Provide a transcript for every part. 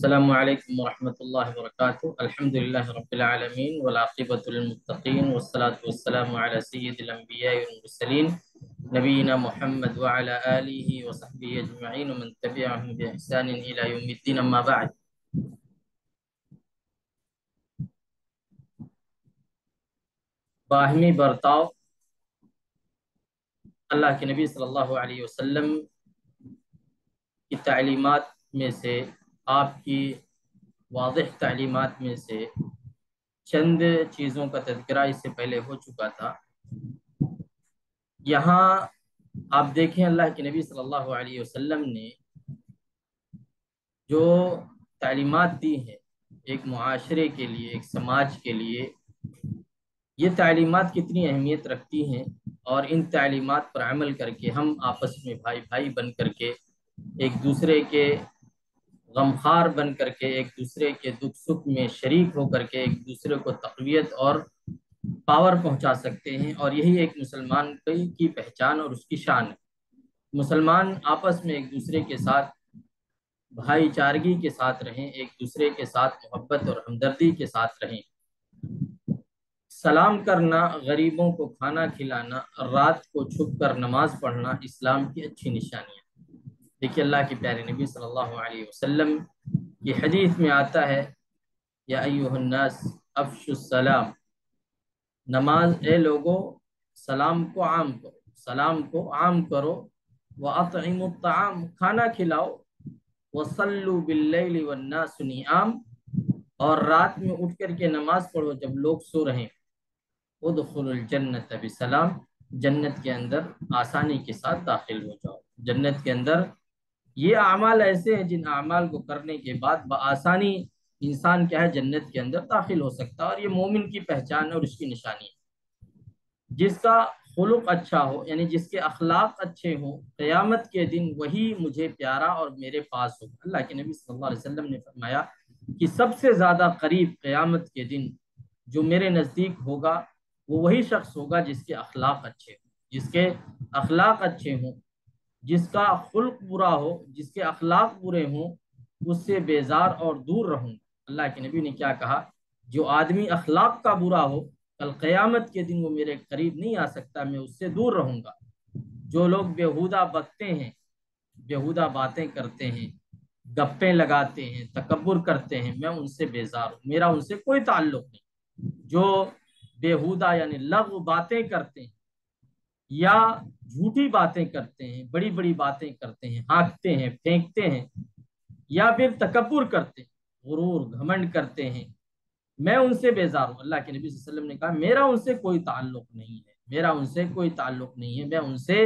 السلام علیکم ورحمۃ اللہ وبرکاتہ۔ الحمد للہ رب العالمین والعاقبۃ للمتقین والصلاة والسلام علی سید الانبیاء والمرسلین نبینا محمد وعلی آلہ وصحبہ اجمعین ومن تبعهم بإحسان الی یوم الدین، اما بعد۔ باہمی برتاؤ اللہ کے نبی صلی اللہ علیہ وسلم کی تعلیمات میں سے، آپ کی واضح تعلیمات میں سے چند چیزوں کا تذکرہ اس سے پہلے ہو چکا تھا۔ یہاں آپ دیکھیں، اللہ کے نبی صلی اللہ علیہ وسلم نے جو تعلیمات دی ہیں ایک معاشرے کے لیے، ایک سماج کے لیے، یہ تعلیمات کتنی اہمیت رکھتی ہیں، اور ان تعلیمات پر عمل کر کے ہم آپس میں بھائی بھائی بن کر کے، ایک دوسرے کے غمخوار بن کر کے، ایک دوسرے کے دکھ سکھ میں شریک ہو کر کے ایک دوسرے کو تقویت اور پاور پہنچا سکتے ہیں۔ اور یہی ایک مسلمان کی پہچان اور اس کی شان ہے۔ مسلمان آپس میں ایک دوسرے کے ساتھ بھائی چارگی کے ساتھ رہیں، ایک دوسرے کے ساتھ محبت اور ہمدردی کے ساتھ رہیں۔ سلام کرنا، غریبوں کو کھانا کھلانا، رات کو چھپ کر نماز پڑھنا اسلام کی اچھی نشانیاں۔ دیکھیے، اللہ کے پیارے نبی صلی اللہ علیہ وسلم کی حدیث میں آتا ہے، یا ایھا الناس افشوا السلام، نماز، اے لوگو سلام کو عام کرو، سلام کو عام کرو، وَأَطْعِمُوا الطَّعَامَ، کھانا کھلاؤ، وَصَلُّوا بِاللَّيْلِ وَالنَّاسُ نِيَامٌ، اور رات میں اٹھ کر کے نماز پڑھو جب لوگ سو رہیں، ادخلوا الجنت بسلام، جنت کے اندر آسانی کے ساتھ داخل ہو جاؤ۔ جنت کے اندر یہ اعمال ایسے ہیں جن اعمال کو کرنے کے بعد بآسانی انسان کیا ہے، جنت کے اندر داخل ہو سکتا ہے، اور یہ مومن کی پہچان اور اس کی نشانی ہے۔ جس کا خلق اچھا ہو، یعنی جس کے اخلاق اچھے ہوں، قیامت کے دن وہی مجھے پیارا اور میرے پاس ہو۔ اللہ کے نبی صلی اللہ علیہ وسلم نے فرمایا کہ سب سے زیادہ قریب قیامت کے دن جو میرے نزدیک ہوگا وہ وہی شخص ہوگا جس کے اخلاق اچھے ہوں، جس کے اخلاق اچھے ہوں، جس کا خلق برا ہو، جس کے اخلاق برے ہوں، اس سے بیزار اور دور رہوں۔ اللہ کے نبی نے کیا کہا؟ جو آدمی اخلاق کا برا ہو، کل قیامت کے دن وہ میرے قریب نہیں آ سکتا، میں اس سے دور رہوں گا۔ جو لوگ بیہودہ بکتے ہیں، بیہودہ باتیں کرتے ہیں، گپیں لگاتے ہیں، تکبر کرتے ہیں، میں ان سے بیزار ہوں، میرا ان سے کوئی تعلق نہیں۔ جو بیہودہ یعنی لغو باتیں کرتے ہیں، یا جھوٹی باتیں کرتے ہیں، بڑی بڑی باتیں کرتے ہیں، ہانکتے ہیں، پھینکتے ہیں، یا پھر تکبر کرتے ہیں، غرور گھمنڈ کرتے ہیں، میں ان سے بیزار ہوں۔ اللہ کے نبی صلی اللہ علیہ وسلم نے کہا میرا ان سے کوئی تعلق نہیں ہے، میرا ان سے کوئی تعلق نہیں ہے، میں ان سے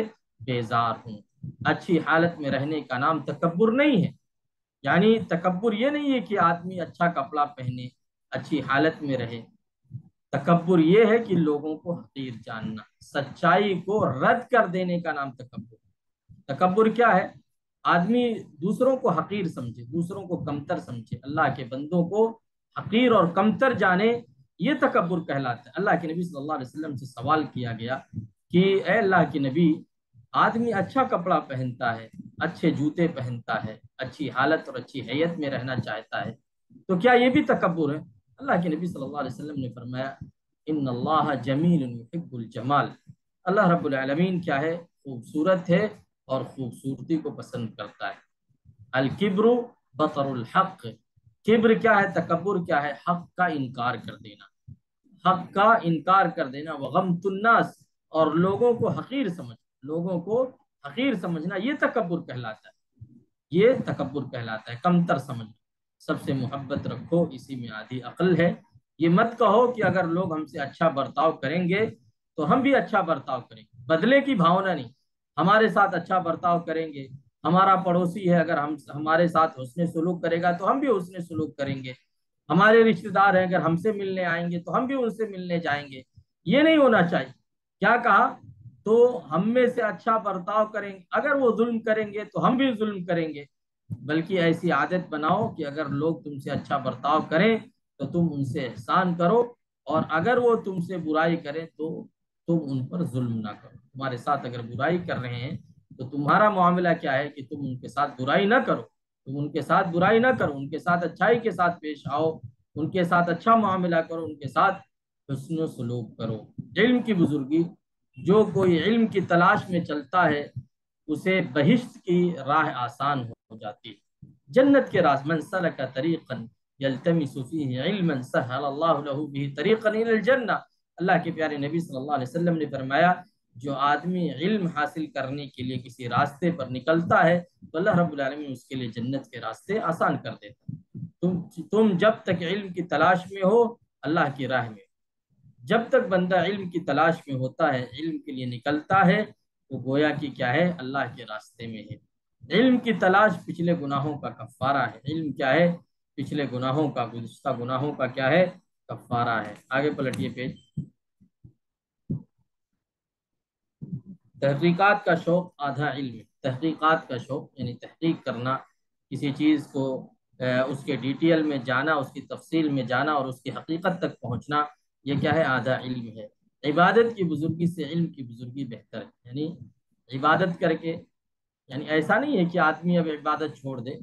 بیزار ہوں۔ اچھی حالت میں رہنے کا نام تکبر نہیں ہے، یعنی تکبر یہ نہیں ہے کہ آدمی اچھا کپڑا پہنے، اچھی حالت میں رہے۔ تکبر یہ ہے کہ لوگوں کو حقیر جاننا، سچائی کو رد کر دینے کا نام تکبر۔ تکبر کیا ہے؟ آدمی دوسروں کو حقیر سمجھے، دوسروں کو کمتر سمجھے، اللہ کے بندوں کو حقیر اور کمتر جانے، یہ تکبر کہلاتا ہے۔ اللہ کے نبی صلی اللہ علیہ وسلم سے سوال کیا گیا کہ اے اللہ کے نبی، آدمی اچھا کپڑا پہنتا ہے، اچھے جوتے پہنتا ہے، اچھی حالت اور اچھی حیت میں رہنا چاہتا ہے، تو کیا یہ بھی تکبر ہے؟ اللہ کے نبی صلی اللہ علیہ وسلم نے فرمایا ان اللہ جمیل یحب الجمال، اللہ رب العالمین کیا ہے؟ خوبصورت ہے اور خوبصورتی کو پسند کرتا ہے۔ الکبر بطر الحق، کبر کیا ہے؟ تکبر کیا ہے؟ حق کا انکار کر دینا، حق کا انکار کر دینا، وغمت الناس، اور لوگوں کو حقیر سمجھنا، لوگوں کو حقیر سمجھنا، یہ تکبر کہلاتا ہے، یہ تکبر کہلاتا ہے، کمتر سمجھنا۔ سب سے محبت رکھو، اسی میں آدھی عقل ہے۔ یہ مت کہو کہ اگر لوگ ہم سے اچھا برتاؤ کریں گے تو ہم بھی اچھا برتاؤ کریں گے، بدلے کی بھاونا نہیں۔ ہمارے ساتھ اچھا برتاؤ کریں گے، ہمارا پڑوسی ہے، اگر ہمارے ساتھ حسن سلوک کرے گا تو ہم بھی حسن سلوک کریں گے، ہمارے رشتہ دار ہیں، اگر ہم سے ملنے آئیں گے تو ہم بھی ان سے ملنے جائیں گے۔ یہ نہیں ہونا چاہیے۔ کیا کہا؟ تو ہم میں سے اچھا برتاؤ کریں گے، اگر وہ ظلم کریں گے تو ہم بھی ظلم کریں گے، بلکہ ایسی عادت بناؤ کہ اگر لوگ تم سے اچھا برتاؤ کریں تو تم ان سے احسان کرو، اور اگر وہ تم سے برائی کریں تو تم ان پر ظلم نہ کرو۔ تمہارے ساتھ اگر برائی کر رہے ہیں تو تمہارا معاملہ کیا ہے کہ تم ان کے ساتھ برائی نہ کرو، تم ان کے ساتھ برائی نہ کرو، ان کے ساتھ اچھائی کے ساتھ پیش آؤ، ان کے ساتھ اچھا معاملہ کرو، ان کے ساتھ حسن و سلوک کرو۔ علم کی بزرگی، جو کوئی علم کی تلاش میں چلتا ہے اسے بہشت کی راہ آسان ہو جاتی ہے۔ جنت کے راز، من سلک طریقا یلتمس فیہ علما سہل اللہ لہ بہ طریقا الی الجنہ، اللہ کے پیارے نبی صلی اللہ علیہ وسلم نے فرمایا جو آدمی علم حاصل کرنے کے لیے کسی راستے پر نکلتا ہے تو اللہ رب العالمین اس کے لیے جنت کے راستے آسان کر دیتا ہے۔ تم جب تک علم کی تلاش میں ہو اللہ کی راہ میں، جب تک بندہ علم کی تلاش میں ہوتا ہے، علم کے لیے نکلتا ہے، وہ گویا کہ کیا ہے، اللہ کے راستے میں ہے۔ علم کی تلاش پچھلے گناہوں کا کفارہ ہے۔ علم کیا ہے؟ پچھلے گناہوں کا، گزشتہ گناہوں کا کیا ہے؟ کفارہ ہے۔ آگے پلٹیے پیج۔ تحقیقات کا شوق آدھا علم ہے۔ تحقیقات کا شوق یعنی تحقیق کرنا، کسی چیز کو اس کے ڈیٹیل میں جانا، اس کی تفصیل میں جانا اور اس کی حقیقت تک پہنچنا، یہ کیا ہے؟ آدھا علم ہے۔ عبادت کی بزرگی سے علم کی بزرگی بہتر ہے، یعنی عبادت کر کے، یعنی ایسا نہیں ہے کہ آدمی اب عبادت چھوڑ دے،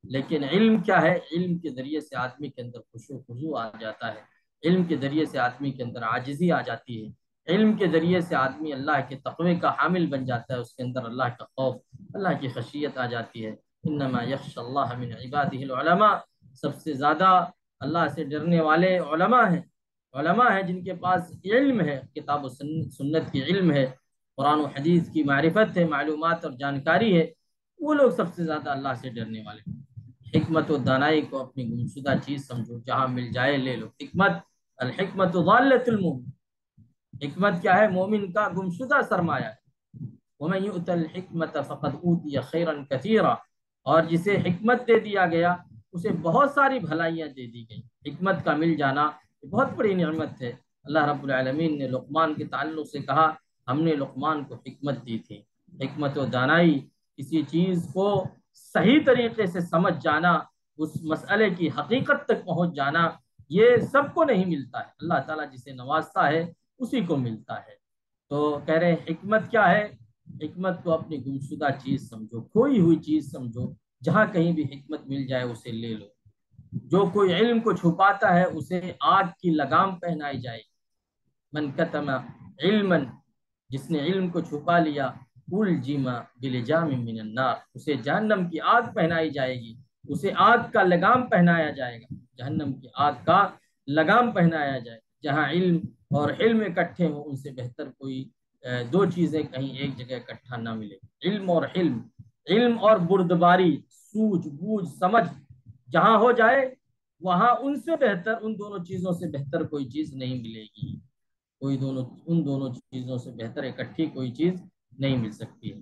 لیکن علم کیا ہے؟ علم کے ذریعے سے آدمی کے اندر خشوع و خضوع آ جاتا ہے، علم کے ذریعے سے آدمی کے اندر عاجزی آ جاتی ہے، علم کے ذریعے سے آدمی اللہ کے تقوی کا حامل بن جاتا ہے، اس کے اندر اللہ کا خوف، اللہ کی خشیت آ جاتی ہے۔ انما یخشی اللہ من عبادہ العلماء، سب سے زیادہ اللہ سے ڈرنے والے علماء ہیں۔ علماء ہیں جن کے پاس علم ہے، کتاب و سنت کی علم ہے، قرآن و حدیث کی معرفت ہے، معلومات اور جانکاری ہے، وہ لوگ سب سے زیادہ اللہ سے ڈرنے والے ہیں۔ حکمت و دانائی کو اپنی گمشدہ چیز سمجھو، جہاں مل جائے لے لو۔ حکمت، الحکمت ضالۃ المؤمن، حکمت کیا ہے؟ مومن کا گمشدہ سرمایہ ہے۔ ومن یؤت الحکمت فقد اوتی خیرا کثیرا، اور جسے حکمت دے دیا گیا اسے بہت ساری بھلائیاں دے دی گئی۔ حکمت کا مل جانا یہ بہت بڑی نعمت ہے۔ اللہ رب العالمین نے لقمان کے تعلق سے کہا ہم نے لقمان کو حکمت دی تھی۔ حکمت و دانائی، کسی چیز کو صحیح طریقے سے سمجھ جانا، اس مسئلے کی حقیقت تک پہنچ جانا، یہ سب کو نہیں ملتا ہے، اللہ تعالیٰ جسے نوازتا ہے اسی کو ملتا ہے۔ تو کہہ رہے ہیں حکمت کیا ہے؟ حکمت کو اپنی گمشدہ چیز سمجھو، کھوئی ہوئی چیز سمجھو، جہاں کہیں بھی حکمت مل جائے اسے لے لو۔ جو کوئی علم کو چھپاتا ہے اسے آگ کی لگام پہنائی جائے گی۔ من کتم علما، جس نے علم کو چھپا لیا، الجم بلجام من النار، اسے جہنم کی آگ پہنائی جائے گی، اسے آگ کا لگام پہنایا جائے گا، جہنم کی آگ کا لگام پہنایا جائے گا۔ جہاں علم اور علم اکٹھے ہوں ان سے بہتر کوئی دو چیزیں کہیں ایک جگہ اکٹھا نہ ملے۔ علم اور حلم، علم اور بردباری، سوجھ بوجھ سمجھ جہاں ہو جائے وہاں ان سے بہتر، ان دونوں چیزوں سے بہتر کوئی چیز نہیں ملے گی، ان دونوں چیزوں سے بہتر اکٹھی کوئی چیز نہیں مل سکتی ہے۔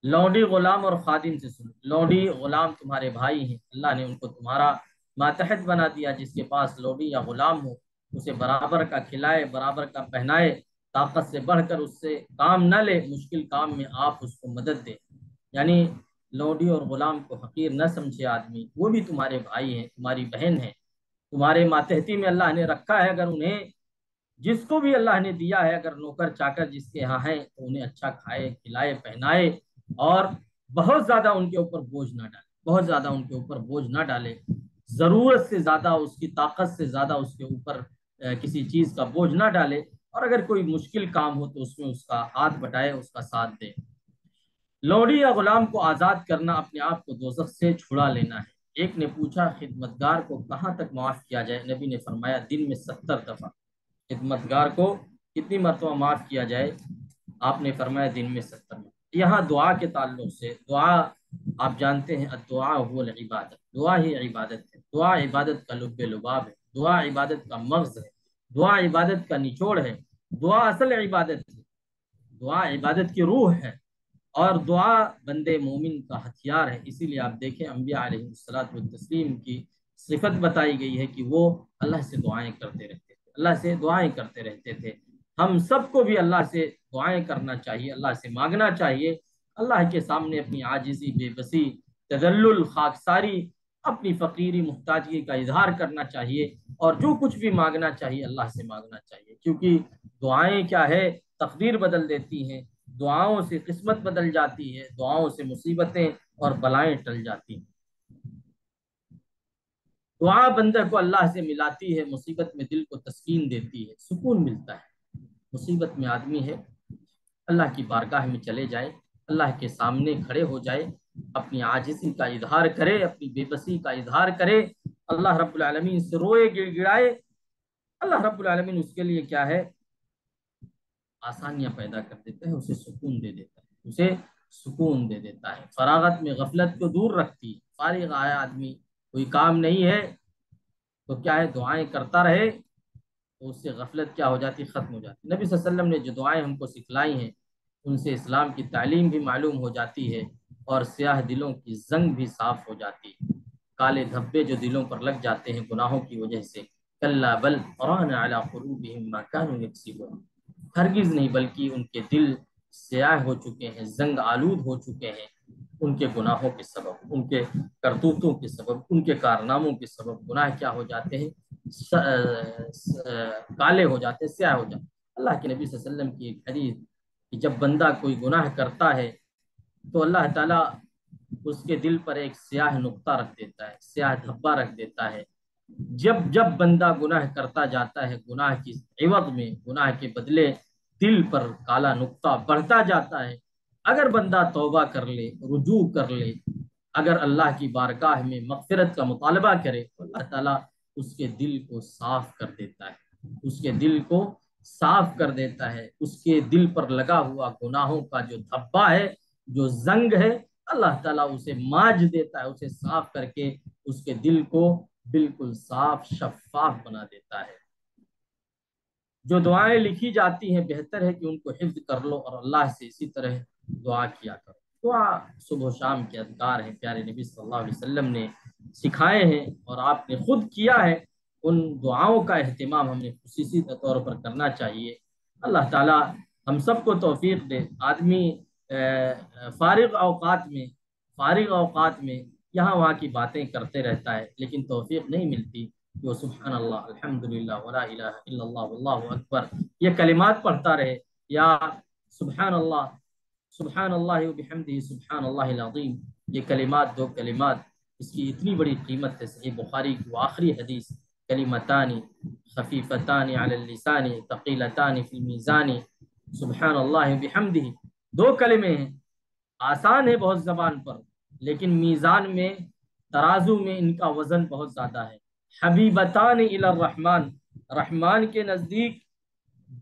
لونڈی غلام اور خادم سے سنو، لونڈی غلام تمہارے بھائی ہیں، اللہ نے ان کو تمہارا ماتحت بنا دیا، جس کے پاس لونڈی یا غلام ہو اسے برابر کا کھلائے، برابر کا پہنائے، طاقت سے بڑھ کر اس سے کام نہ لے، مشکل کام میں آپ اس کو مدد دے، یعنی لونڈی اور غلام کو حقیر نہ سمجھے آدمی، وہ بھی تمہارے بھائی ہیں، تمہاری بہن ہیں، تمہارے ماتحتی میں اللہ نے رکھا ہے۔ اگر انہیں، جس کو بھی اللہ نے دیا ہے، اگر نوکر چاکر جس کے یہاں ہیں تو انہیں اچھا کھائے کھلائے پہنائے، اور بہت زیادہ ان کے اوپر بوجھ نہ ڈالے، بہت زیادہ ان کے اوپر بوجھ نہ ڈالے، ضرورت سے زیادہ، اس کی طاقت سے زیادہ اس کے اوپر کسی چیز کا بوجھ نہ ڈالے، اور اگر کوئی مشکل کام ہو تو اس میں اس کا ہاتھ بٹائے، اس کا ساتھ دے۔ لوڈی یا غلام کو آزاد کرنا اپنے آپ کو دوزخ سے چھڑا لینا ہے۔ ایک نے پوچھا خدمتگار کو کہاں تک معاف کیا جائے؟ نبی نے فرمایا دن میں 70 دفعہ۔ خدمتگار کو کتنی مرتبہ معاف کیا جائے؟ آپ نے فرمایا دن میں 70 مرتبہ۔ یہاں دعا کے تعلق سے، دعا آپ جانتے ہیں الدعاء هو العبادت، دعا ہی عبادت ہے، دعا عبادت کا لب لباب ہے، دعا عبادت کا مغز ہے، دعا عبادت کا نچوڑ ہے، دعا اصل عبادت ہے، دعا عبادت کی روح ہے، اور دعا بندے مومن کا ہتھیار ہے۔ اسی لیے آپ دیکھیں انبیاء علیہ الصلوۃ والتسلیم کی صفت بتائی گئی ہے کہ وہ اللہ سے دعائیں کرتے رہتے تھے، اللہ سے دعائیں کرتے رہتے تھے۔ ہم سب کو بھی اللہ سے دعائیں کرنا چاہیے، اللہ سے مانگنا چاہیے، اللہ کے سامنے اپنی عاجزی، بے بسی، تذلل، خاکساری، اپنی فقیری، محتاجگی کا اظہار کرنا چاہیے، اور جو کچھ بھی مانگنا چاہیے اللہ سے مانگنا چاہیے، کیونکہ دعائیں کیا ہے؟ تقدیر بدل دیتی ہیں۔ دعاؤں سے قسمت بدل جاتی ہے، دعاؤں سے مصیبتیں اور بلائیں ٹل جاتی ہیں۔ دعا بندے کو اللہ سے ملاتی ہے، مصیبت میں دل کو تسکین دیتی ہے، سکون ملتا ہے۔ مصیبت میں آدمی ہے، اللہ کی بارگاہ میں چلے جائے، اللہ کے سامنے کھڑے ہو جائے، اپنی عاجزی کا اظہار کرے، اپنی بے بسی کا اظہار کرے، اللہ رب العالمین سے روئے گڑ گڑائے، اللہ رب العالمین اس کے لیے کیا ہے، آسانیاں پیدا کر دیتا ہے، اسے سکون دے دیتا ہے، اسے سکون دے دیتا ہے۔ فراغت میں غفلت کو دور رکھتی ہے۔ فارغ آیا آدمی، کوئی کام نہیں ہے، تو کیا ہے، دعائیں کرتا رہے، تو اس سے غفلت کیا ہو جاتی، ختم ہو جاتی۔ نبی صلی اللہ علیہ وسلم نے جو دعائیں ہم کو سکھلائی ہیں، ان سے اسلام کی تعلیم بھی معلوم ہو جاتی ہے، اور سیاہ دلوں کی زنگ بھی صاف ہو جاتی ہے، کالے دھبے جو دلوں پر لگ جاتے ہیں گناہوں کی وجہ سے، کلا بل ران علی قلوبہم ما کانوا یکسبون، ہرگز نہیں بلکہ ان کے دل سیاہ ہو چکے ہیں، زنگ آلود ہو چکے ہیں، ان کے گناہوں کے سبب، ان کے کرتوتوں کے سبب، ان کے کارناموں کے سبب گناہ کیا ہو جاتے ہیں، کالے ہو جاتے ہیں، سیاہ ہو جاتے ہیں۔ اللہ کے نبی صلی اللہ علیہ وسلم کی ایک حدیث کہ جب بندہ کوئی گناہ کرتا ہے تو اللہ تعالیٰ اس کے دل پر ایک سیاہ نقطہ رکھ دیتا ہے، سیاہ دھبا رکھ دیتا ہے۔ جب جب بندہ گناہ کرتا جاتا ہے، گناہ کی عوض میں، گناہ کے بدلے دل پر کالا نقطہ بڑھتا جاتا ہے۔ اگر بندہ توبہ کر لے، رجوع کر لے، اگر اللہ کی بارگاہ میں مغفرت کا مطالبہ کرے، تو اللہ تعالیٰ اس کے دل کو صاف کر دیتا ہے، اس کے دل کو صاف کر دیتا ہے، اس کے دل پر لگا ہوا گناہوں کا جو دھبا ہے، جو زنگ ہے، اللہ تعالیٰ اسے ماج دیتا ہے، اسے صاف کر کے اس کے دل کو بالکل صاف شفاف بنا دیتا ہے۔ جو دعائیں لکھی جاتی ہیں، بہتر ہے کہ ان کو حفظ کر لو اور اللہ سے اسی طرح دعا کیا کرو۔ دعا صبح و شام کے اذکار ہیں، پیارے نبی صلی اللہ علیہ وسلم نے سکھائے ہیں اور آپ نے خود کیا ہے۔ ان دعاؤں کا اہتمام ہم نے خصوصی طور پر کرنا چاہیے۔ اللہ تعالیٰ ہم سب کو توفیق دے۔ آدمی فارغ اوقات میں یہاں وہاں کی باتیں کرتے رہتا ہے، لیکن توفیق نہیں ملتی کہ وہ سبحان اللہ، الحمدللہ، ولا الہ الا اللہ، واللہ اکبر، یہ کلمات پڑھتا رہے، یا سبحان اللہ، سبحان اللہ وبحمدہ، سبحان اللہ العظیم، یہ کلمات، دو کلمات، اس کی اتنی بڑی قیمت ہے۔ صحیح بخاری کی وہ آخری حدیث، کلمتان خفیفتان علی اللسان ثقیلتان فی المیزان، سبحان اللہ وبحمدہ، دو کلمے ہیں، آسان ہے بہت زبان پر، لیکن میزان میں، ترازو میں ان کا وزن بہت زیادہ ہے۔ حبیبتان الی الرحمن، رحمان کے نزدیک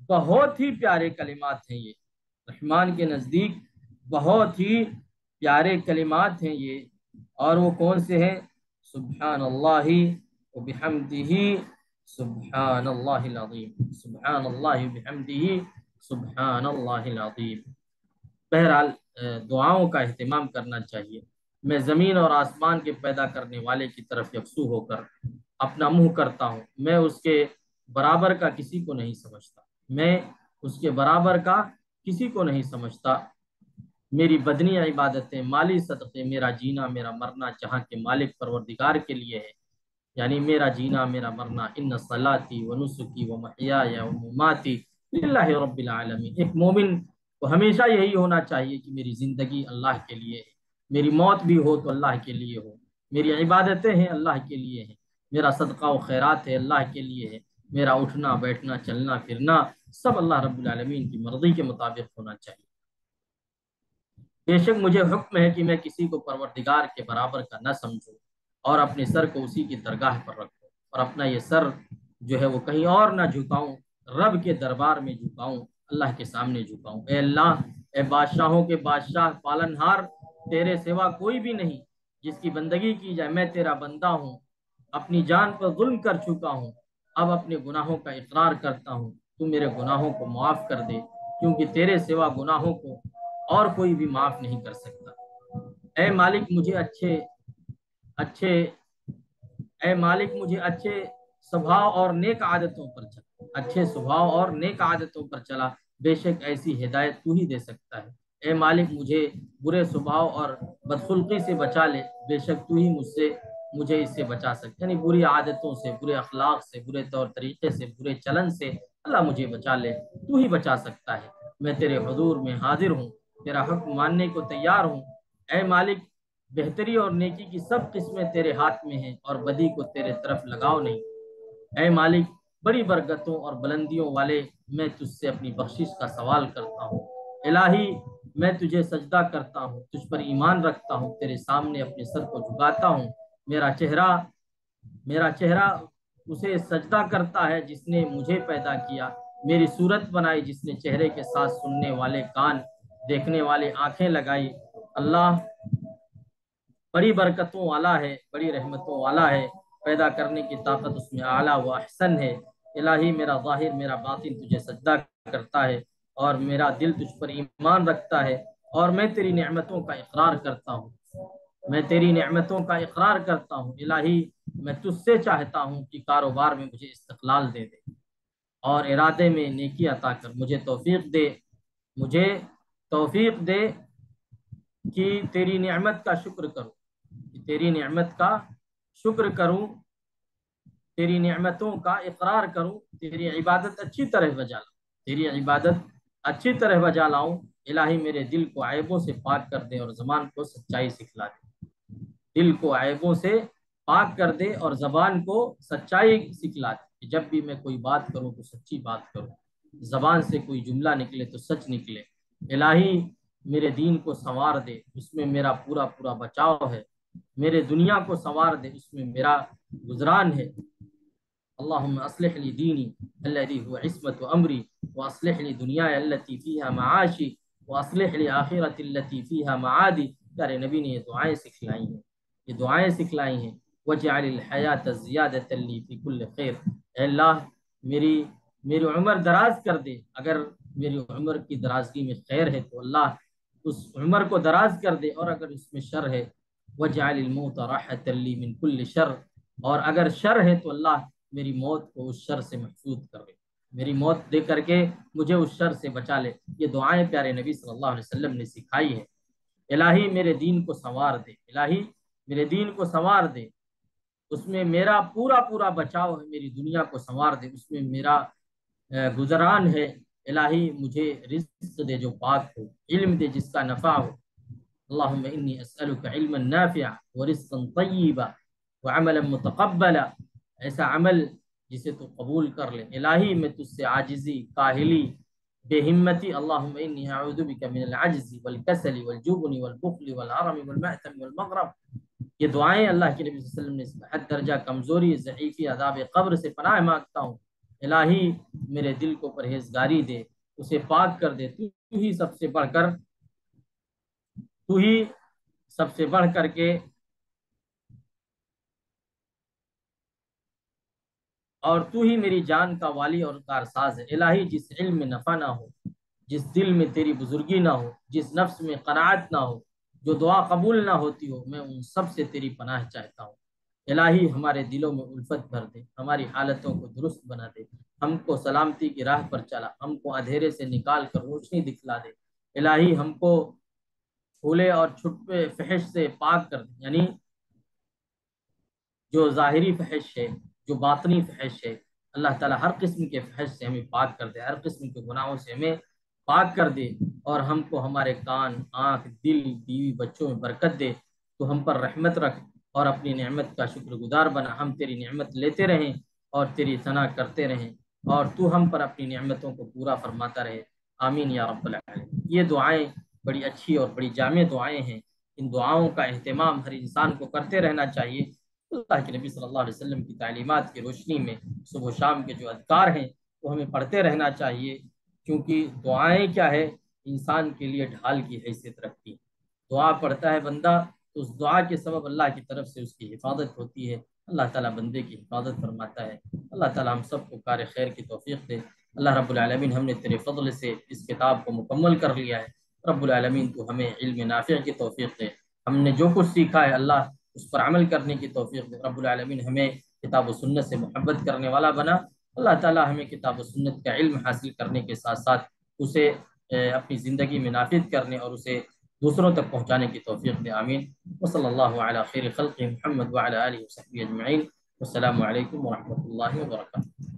بہت ہی پیارے کلمات ہیں یہ، رحمان کے نزدیک بہت ہی پیارے کلمات ہیں یہ، اور وہ کون سے ہیں؟ سبحان اللہ وبحمدہ، سبحان اللہ العظیم، سبحان اللہ وبحمدہ، سبحان اللہ العظیم۔ بہرحال دعاؤں کا اہتمام کرنا چاہیے۔ میں زمین اور آسمان کے پیدا کرنے والے کی طرف یکسو ہو کر اپنا منہ کرتا ہوں، میں اس کے برابر کا کسی کو نہیں سمجھتا، میں اس کے برابر کا کسی کو نہیں سمجھتا۔ میری بدنی عبادتیں، مالی صدقے، میرا جینا میرا مرنا جہاں کے مالک پروردگار کے لیے ہے، یعنی میرا جینا میرا مرنا، ان صلاتی و نسکی و محیای و مماتی للہ رب العالمین۔ ایک مومن کو ہمیشہ یہی ہونا چاہیے کہ میری زندگی اللہ کے لیے ہے، میری موت بھی ہو تو اللہ کے لیے ہو، میری عبادتیں ہیں اللہ کے لیے ہیں، میرا صدقہ و خیرات ہے اللہ کے لیے ہے، میرا اٹھنا بیٹھنا چلنا پھرنا سب اللہ رب العالمین کی مرضی کے مطابق ہونا چاہیے۔ بے شک مجھے حکم ہے کہ میں کسی کو پروردگار کے برابر کا نہ سمجھوں، اور اپنے سر کو اسی کی درگاہ پر رکھوں، اور اپنا یہ سر جو ہے وہ کہیں اور نہ جھکاؤں، رب کے دربار میں جھکاؤں، اللہ کے سامنے جھکاؤں۔ اے اللہ، اے بادشاہوں کے بادشاہ، پالنہار، تیرے سوا کوئی بھی نہیں جس کی بندگی کی جائے، میں تیرا بندہ ہوں، اپنی جان پر ظلم کر چکا ہوں، اب اپنے گناہوں کا اقرار کرتا ہوں، تو میرے گناہوں کو معاف کر دے، کیونکہ تیرے سوا گناہوں کو اور کوئی بھی معاف نہیں کر سکتا۔ اے مالک مجھے اچھے اے مالک مجھے اچھے سبھاؤ اور نیک عادتوں پر چلا، اچھے سبھاؤ اور نیک عادتوں پر چلا، بے شک ایسی ہدایت تو ہی دے سکتا ہے۔ اے مالک مجھے برے سبھاؤ اور بدخلقی سے بچا لے، بے شک تو ہی مجھے اس سے بچا سکتا، یعنی بری عادتوں سے، برے اخلاق سے، برے طور طریقے سے، برے چلن سے اللہ مجھے بچا لے، تو ہی بچا سکتا ہے۔ میں تیرے حضور میں حاضر ہوں، تیرا حکم ماننے کو تیار ہوں۔ اے مالک، بہتری اور نیکی کی سب قسمیں تیرے ہاتھ میں ہیں اور بدی کو تیرے طرف لگاؤ نہیں۔ اے مالک، بڑی برکتوں اور بلندیوں والے، میں تجھ سے اپنی بخشش کا سوال کرتا ہوں۔ الہی، میں تجھے سجدہ کرتا ہوں، تجھ پر ایمان رکھتا ہوں، تیرے سامنے اپنے سر کو جھکاتا ہوں۔ میرا چہرہ اسے سجدہ کرتا ہے جس نے مجھے پیدا کیا، میری صورت بنائی جس نے چہرے کے ساتھ سننے والے کان، دیکھنے والے آنکھیں لگائی۔ اللہ بڑی برکتوں والا ہے، بڑی رحمتوں والا ہے، پیدا کرنے کی طاقت اس میں اعلیٰ و احسن ہے۔ الہی، میرا ظاہر میرا باطن تجھے سجدہ کرتا ہے، اور میرا دل تجھ پر ایمان رکھتا ہے، اور میں تیری نعمتوں کا اقرار کرتا ہوں، میں تیری نعمتوں کا اقرار کرتا ہوں۔ الہی، میں تجھ سے چاہتا ہوں کہ کاروبار میں مجھے استقلال دے اور ارادے میں نیکی عطا کر، مجھے توفیق دے کہ تیری نعمت کا شکر کروں، کہ تیری نعمت کا شکر کروں، تیری نعمتوں کا اقرار کروں، تیری عبادت اچھی طرح بجا لاؤں، تیری عبادت اچھی طرح بجا لاؤں۔ الہی، میرے دل کو عیبوں سے پاک کر دے اور زبان کو سچائی سکھلا دے، دل کو عیبوں سے پاک کر دے اور زبان کو سچائی سکھلا دے، کہ جب بھی میں کوئی بات کروں تو سچی بات کروں، زبان سے کوئی جملہ نکلے تو سچ نکلے۔ الہی، میرے دین کو سنوار دے، اس میں میرا پورا پورا بچاؤ ہے، میرے دنیا کو سنوار دے، اس میں میرا گزران ہے۔ اللهم اصلح لي ديني الذي هو عصمة امري، واصلح لي دنياي التي فيها معاشي، واصلح لي آخرتي التي فيها معادي۔ پیارے نبی نے یہ دعائیں سکھلائی ہیں، یہ دعائیں سکھلائی ہیں۔ وجعل الحیات زیادۃ لی فی کل خیر، اے اللہ، میری عمر دراز کر دے، اگر میری عمر کی درازگی میں خیر ہے تو اللہ اس عمر کو دراز کر دے، اور اگر اس میں شر ہے وجعل الموت راحۃ لی من کل شر، اور اگر شر ہے تو اللہ میری موت کو اس شر سے محفوظ کر دے، میری موت دے کر کے مجھے اس شر سے بچا لے۔ یہ دعائیں پیارے نبی صلی اللہ علیہ وسلم نے سکھائی ہے۔ الہی، میرے دین کو سنوار دے، الہی میرے دین کو سنوار دے، اس میں میرا پورا پورا بچاؤ ہے، میری دنیا کو سنوار دے، اس میں میرا گزران ہے۔ الہی، مجھے رزق دے جو پاک ہو، علم دے جس کا نفع ہو۔ اللہم انی اسألک علما نافعا ورزقا طیبا وعملا متقبلا، ایسا عمل جسے تو قبول کر لے۔ الہی، میں تجھ سے عاجزی، کاہلی، بے ہمتی، اللہم انی اعوذ بک من العجز والکسل والجبن والبخل والعرم والمأثم والمغرم۔ یہ دعائیں اللہ کے نبی صلی اللہ علیہ وسلم نے حد درجہ کمزوری، ضعیفی، عذاب قبر سے پناہ مانگتا ہوں۔ الہی، میرے دل کو پرہیزگاری دے، اسے پاک کر دے، تو ہی سب سے بڑھ کر کے اور تو ہی میری جان کا والی اور کارساز ہے۔ الہی، جس علم میں نفع نہ ہو، جس دل میں تیری بزرگی نہ ہو، جس نفس میں قناعت نہ ہو، جو دعا قبول نہ ہوتی ہو، میں ان سب سے تیری پناہ چاہتا ہوں۔ الہی، ہمارے دلوں میں الفت بھر دے، ہماری حالتوں کو درست بنا دے، ہم کو سلامتی کی راہ پر چلا، ہم کو اندھیرے سے نکال کر روشنی دکھلا دے۔ الہی، ہم کو کھلے اور چھپے فحش سے پاک کر دے، یعنی جو ظاہری فحش ہے، جو باطنی فحش ہے، اللہ تعالیٰ ہر قسم کے فحش سے ہمیں پاک کر دے، ہر قسم کے گناہوں سے ہمیں پاک کر دے، اور ہم کو ہمارے کان، آنکھ، دل، بیوی، بچوں میں برکت دے، تو ہم پر رحمت رکھ اور اپنی نعمت کا شکر گزار بنا، ہم تیری نعمت لیتے رہیں اور تیری ثنا کرتے رہیں، اور تو ہم پر اپنی نعمتوں کو پورا فرماتا رہے۔ آمین یا رب العالمین۔ یہ دعائیں بڑی اچھی اور بڑی جامع دعائیں ہیں، ان دعاؤں کا اہتمام ہر انسان کو کرتے رہنا چاہیے۔ اللہ کے نبی صلی اللہ علیہ وسلم کی تعلیمات کی روشنی میں صبح و شام کے جو اذکار ہیں وہ ہمیں پڑھتے رہنا چاہیے، کیونکہ دعائیں کیا ہے، انسان کے لیے ڈھال کی حیثیت رکھتی ہے۔ دعا پڑھتا ہے بندہ تو اس دعا کے سبب اللہ کی طرف سے اس کی حفاظت ہوتی ہے، اللہ تعالیٰ بندے کی حفاظت فرماتا ہے۔ اللہ تعالیٰ ہم سب کو کار خیر کی توفیق دے۔ اللہ رب العالمین، ہم نے تیرے فضل سے اس کتاب کو مکمل کر لیا ہے، رب العالمین تو ہمیں علم نافع کی توفیق دے، ہم نے جو کچھ سیکھا ہے اللہ اس پر عمل کرنے کی توفیق دے، رب العالمین ہمیں کتاب و سنت سے محبت کرنے والا بنا۔ اللہ تعالیٰ ہمیں کتاب و سنت کا علم حاصل کرنے کے ساتھ ساتھ اسے اپنی زندگی میں نافذ کرنے اور اسے دوسروں تک پہنچانے کی توفیق دے۔ آمین۔ وصلی اللہ علی خیر خلق محمد وعلی آلہ وصحبہ اجمعین۔ والسلام علیکم ورحمۃ اللہ وبرکاتہ۔